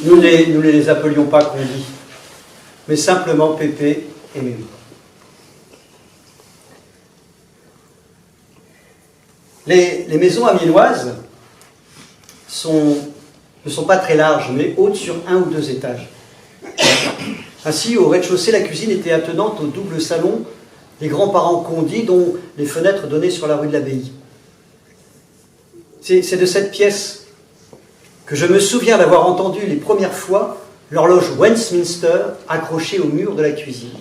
Nous ne les appelions pas Condy, mais simplement Pépé et Mémé. Les maisons amiénoises ne sont pas très larges, mais hautes sur 1 ou 2 étages. Ainsi, au rez-de-chaussée, la cuisine était attenante au double salon des grands-parents Condy, dont les fenêtres donnaient sur la rue de l'Abbaye. C'est de cette pièce que je me souviens d'avoir entendu les premières fois l'horloge Westminster accrochée au mur de la cuisine.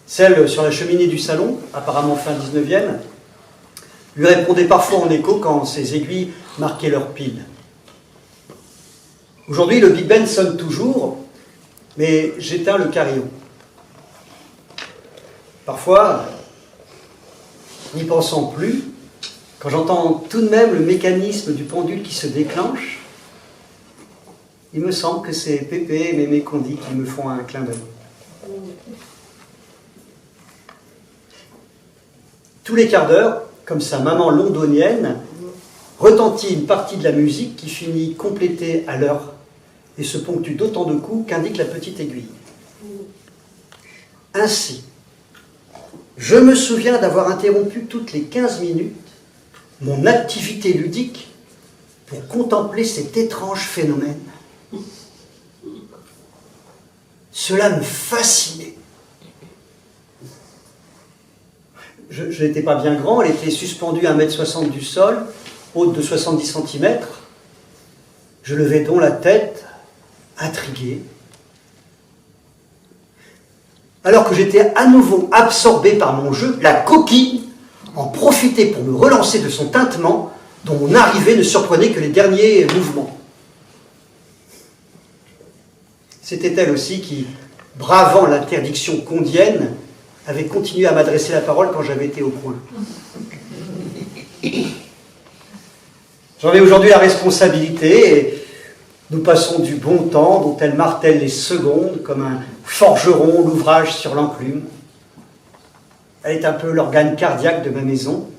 Celle sur la cheminée du salon, apparemment fin 19e, lui répondait parfois en écho quand ses aiguilles marquaient leur pile. Aujourd'hui, le Big Ben sonne toujours, mais j'éteins le carillon. Parfois, n'y pensant plus, quand j'entends tout de même le mécanisme du pendule qui se déclenche, il me semble que c'est Pépé et Mémé Condy qui me font un clin d'œil. Tous les quarts d'heure, comme sa maman londonienne, retentit une partie de la musique qui finit complétée à l'heure et se ponctue d'autant de coups qu'indique la petite aiguille. Ainsi, je me souviens d'avoir interrompu toutes les 15 minutes mon activité ludique pour contempler cet étrange phénomène. Cela me fascinait. Je n'étais pas bien grand, elle était suspendue à 1,60 m du sol, haute de 70 cm. Je levais donc la tête, intrigué. Alors que j'étais à nouveau absorbé par mon jeu, la coquille en profitait pour me relancer de son tintement, dont mon arrivée ne surprenait que les derniers mouvements. C'était elle aussi qui, bravant l'interdiction condienne, avait continué à m'adresser la parole quand j'avais été au coin. J'en ai aujourd'hui la responsabilité et nous passons du bon temps dont elle martèle les secondes comme un forgeron l'ouvrage sur l'enclume. Elle est un peu l'organe cardiaque de ma maison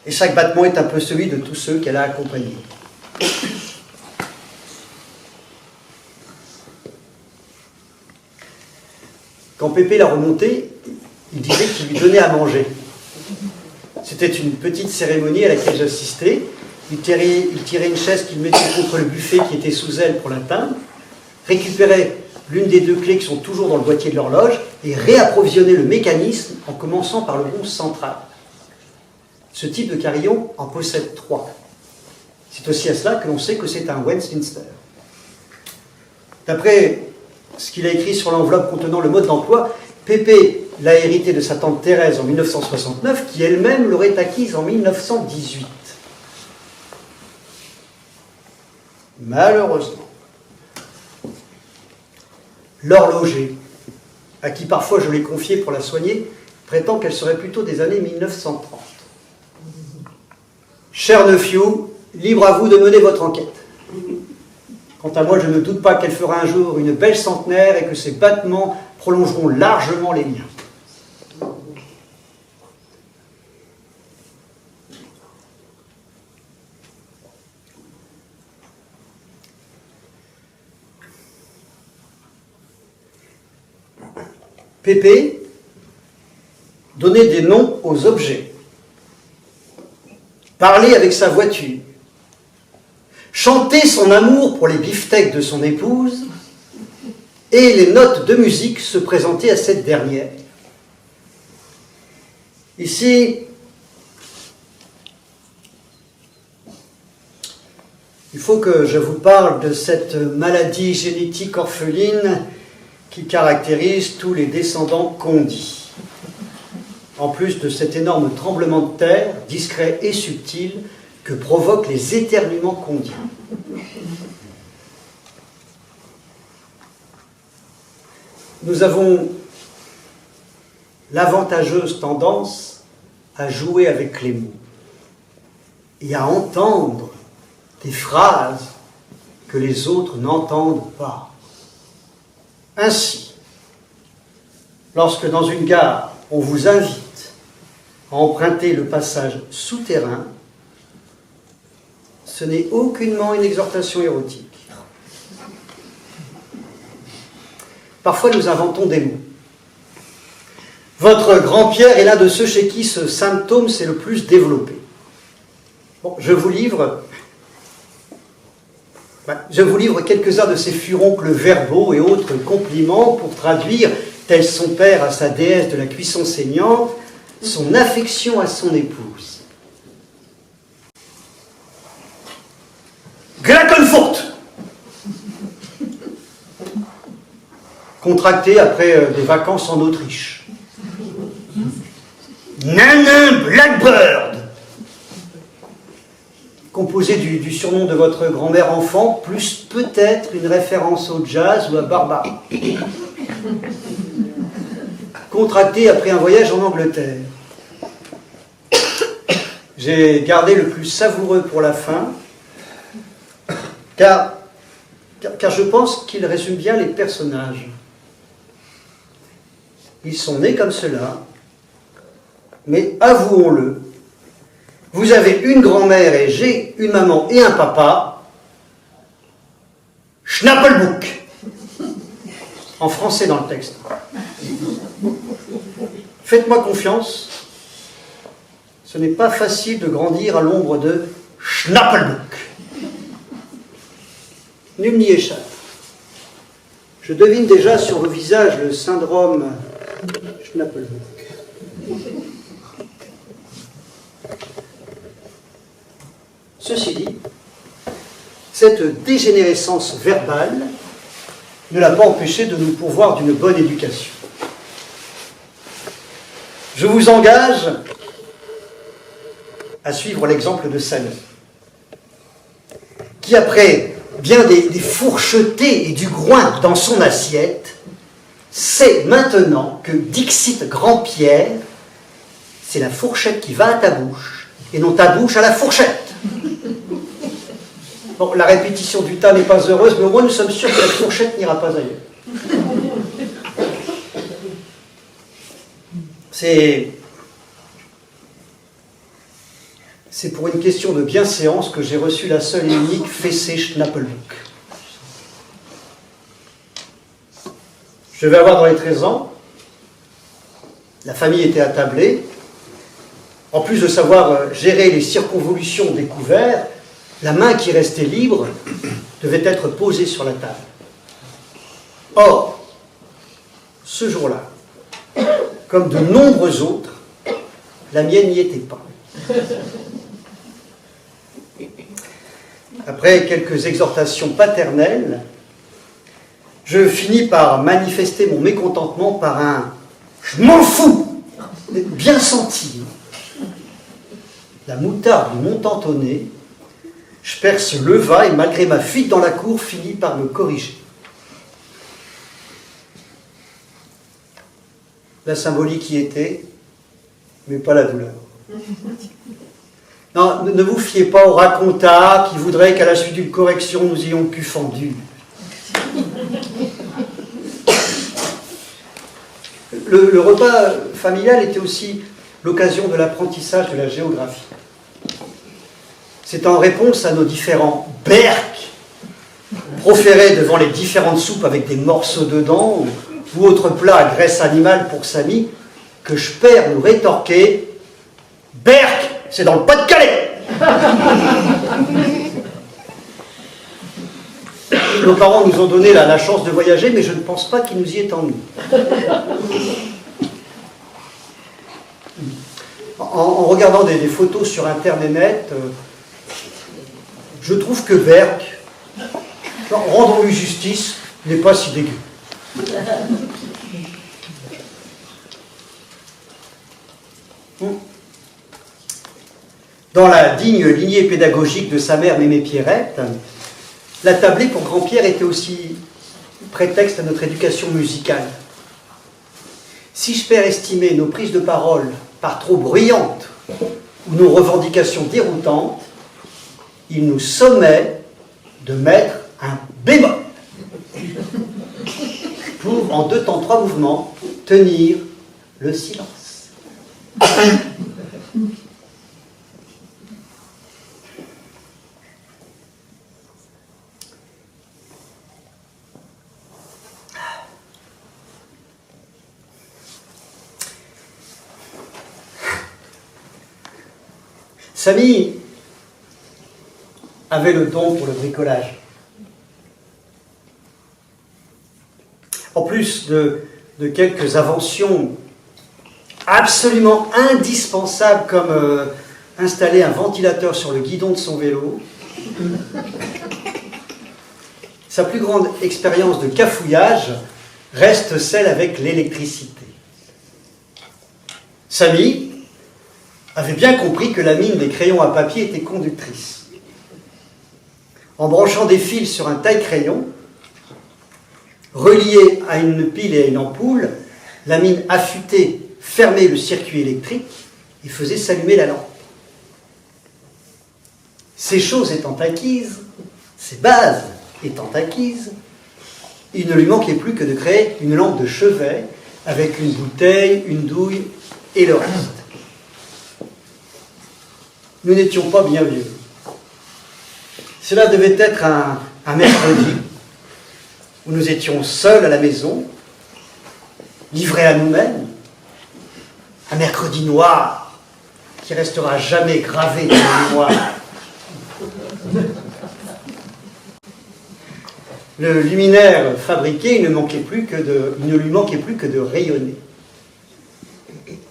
et chaque battement est un peu celui de tous ceux qu'elle a accompagnés. Quand Pépé l'a remonté, il disait qu'il lui donnait à manger. C'était une petite cérémonie à laquelle j'assistais. Il tirait une chaise qu'il mettait contre le buffet qui était sous elle pour l'atteindre, récupérait l'une des 2 clés qui sont toujours dans le boîtier de l'horloge et réapprovisionnait le mécanisme en commençant par le rond central. Ce type de carillon en possède 3. C'est aussi à cela que l'on sait que c'est un Westminster. D'après ce qu'il a écrit sur l'enveloppe contenant le mode d'emploi, Pépé l'a hérité de sa tante Thérèse en 1969, qui elle-même l'aurait acquise en 1918. Malheureusement, l'horloger, à qui parfois je l'ai confiée pour la soigner, prétend qu'elle serait plutôt des années 1930. Cher Neuffiou, libre à vous de mener votre enquête. Quant à moi, je ne doute pas qu'elle fera un jour une belle centenaire et que ses battements prolongeront largement les miens. Pépé donnait des noms aux objets, parlait avec sa voiture, chantait son amour pour les beefsteaks de son épouse, et les notes de musique se présentaient à cette dernière. Ici, il faut que je vous parle de cette maladie génétique orpheline qui caractérise tous les descendants Condy. En plus de cet énorme tremblement de terre, discret et subtil, que provoquent les éternuements condiens. Nous avons l'avantageuse tendance à jouer avec les mots et à entendre des phrases que les autres n'entendent pas. Ainsi, lorsque dans une gare, on vous invite à emprunter le passage souterrain, ce n'est aucunement une exhortation érotique. Parfois, nous inventons des mots. Votre grand-Pierre est l'un de ceux chez qui ce symptôme s'est le plus développé. Bon, je vous livre quelques-uns de ces furoncles verbaux et autres compliments pour traduire, tel son père à sa déesse de la cuisson saignante, son affection à son épouse. Glackenfurt, contracté après des vacances en Autriche. Nanin Blackbird, composé du surnom de votre grand-mère enfant, plus peut-être une référence au jazz ou à Barbara. Contracté après un voyage en Angleterre. J'ai gardé le plus savoureux pour la fin, car je pense qu'il résume bien les personnages. Ils sont nés comme cela, mais avouons-le, vous avez une grand-mère et j'ai une maman et un papa, Schnappelbook, en français dans le texte. Faites-moi confiance, ce n'est pas facile de grandir à l'ombre de Schnappelbook. Nul n'y échappe. Je devine déjà sur vos visages le syndrome Schnappelbook. Ceci dit, cette dégénérescence verbale ne l'a pas empêché de nous pourvoir d'une bonne éducation. Je vous engage à suivre l'exemple de Salomon, qui après bien des fourchetés et du groin dans son assiette, sait maintenant que dixit grand-Pierre, c'est la fourchette qui va à ta bouche, et non ta bouche à la fourchette. Bon, la répétition du tas n'est pas heureuse, mais au moins nous sommes sûrs que la fourchette n'ira pas ailleurs. C'est pour une question de bienséance que j'ai reçu la seule et unique fessée Schnappelbook. Je vais avoir dans les 13 ans, la famille était attablée, en plus de savoir gérer les circonvolutions des couverts, la main qui restait libre devait être posée sur la table. Or, ce jour-là, comme de nombreux autres, la mienne n'y était pas. Après quelques exhortations paternelles, je finis par manifester mon mécontentement par un « je m'en fous » bien senti. La moutarde lui montant au nez, Sper se leva et malgré ma fuite dans la cour, finit par me corriger. La symbolique y était, mais pas la douleur. Non, ne vous fiez pas au racontard qui voudrait qu'à la suite d'une correction, nous ayons le cul fendu. Le repas familial était aussi l'occasion de l'apprentissage de la géographie. C'est en réponse à nos différents berks, proférés devant les différentes soupes avec des morceaux dedans, ou autres plats à graisse animale pour Samy, que Sper nous rétorquait « Berck, c'est dans le Pas-de-Calais !» Nos parents nous ont donné la chance de voyager, mais je ne pense pas qu'ils nous y aient emmenés. En regardant des photos sur Internet, je trouve que Berck, rendons-lui justice, n'est pas si dégueu. Dans la digne lignée pédagogique de sa mère Mémé Pierrette, la tablée pour grand-Pierre était aussi prétexte à notre éducation musicale. Si Sper estimait nos prises de parole par trop bruyantes ou nos revendications déroutantes, il nous sommait de mettre un bémol pour, en 2 temps 3 mouvements, tenir le silence. Samy avait le don pour le bricolage. En plus de quelques inventions absolument indispensables comme installer un ventilateur sur le guidon de son vélo, sa plus grande expérience de cafouillage reste celle avec l'électricité. Samy avait bien compris que la mine des crayons à papier était conductrice. En branchant des fils sur un taille-crayon, reliés à une pile et à une ampoule, la mine affûtait, fermait le circuit électrique et faisait s'allumer la lampe. Ces choses étant acquises, ces bases étant acquises, il ne lui manquait plus que de créer une lampe de chevet avec une bouteille, une douille et le reste. Nous n'étions pas bien vieux. Cela devait être un mercredi où nous étions seuls à la maison, livrés à nous-mêmes. Un mercredi noir qui restera jamais gravé dans la mémoire. Le luminaire fabriqué, il ne lui manquait plus que de rayonner.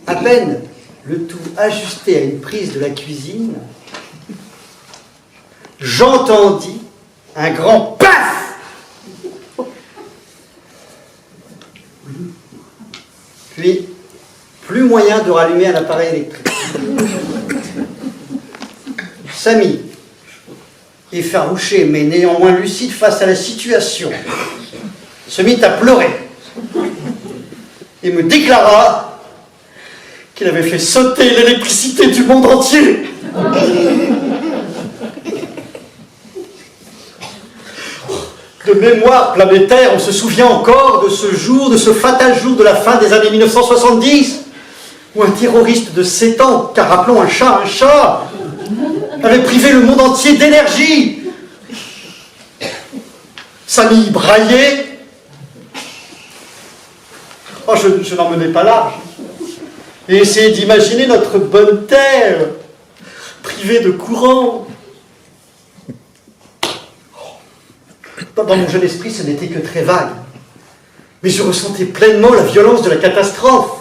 À peine le tout ajusté à une prise de la cuisine, j'entendis un grand paf. Puis, plus moyen de rallumer un appareil électrique. Samy, effarouché mais néanmoins lucide face à la situation, se mit à pleurer et me déclara qu'il avait fait sauter l'électricité du monde entier. De mémoire planétaire, on se souvient encore de ce jour, de ce fatal jour de la fin des années 1970, où un terroriste de 7 ans, car rappelons un chat, avait privé le monde entier d'énergie. Samy braillait. Oh, je n'en menais pas large. Et essayez d'imaginer notre bonne terre, privée de courant. Dans mon jeune esprit, ce n'était que très vague. Mais je ressentais pleinement la violence de la catastrophe.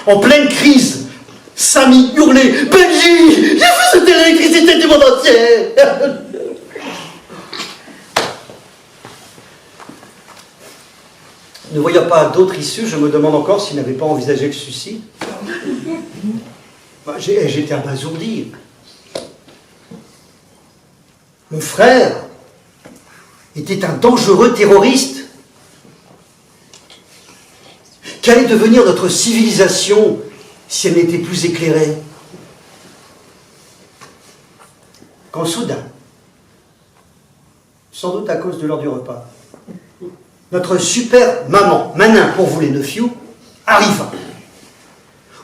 En pleine crise, Samy hurlait « Benji, j'ai fait sauter l'électricité du monde entier !» Ne voyant pas d'autre issue, je me demande encore s'il n'avait pas envisagé le suicide. J'étais abasourdi. Mon frère était un dangereux terroriste. Qu'allait devenir notre civilisation si elle n'était plus éclairée? Quand soudain, sans doute à cause de l'heure du repas, notre super maman, Manin pour vous les Neufioux, arriva.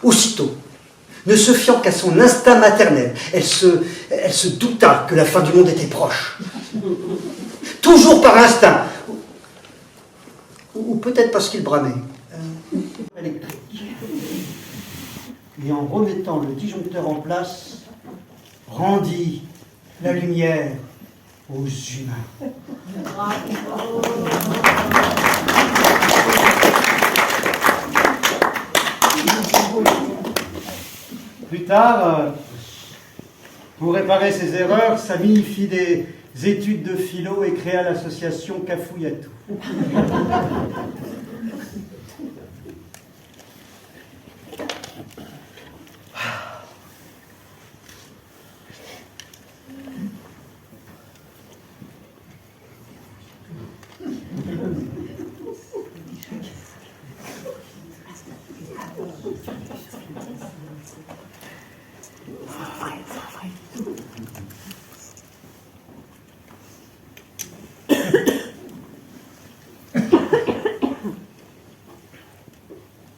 Aussitôt, ne se fiant qu'à son instinct maternel, elle se douta que la fin du monde était proche. Toujours par instinct, ou peut-être parce qu'il bramait, électrique. Et en remettant le disjoncteur en place, rendit la lumière aux humains. Plus tard, pour réparer ses erreurs, Samy fit des études de philo et créa l'association Cafouillatou.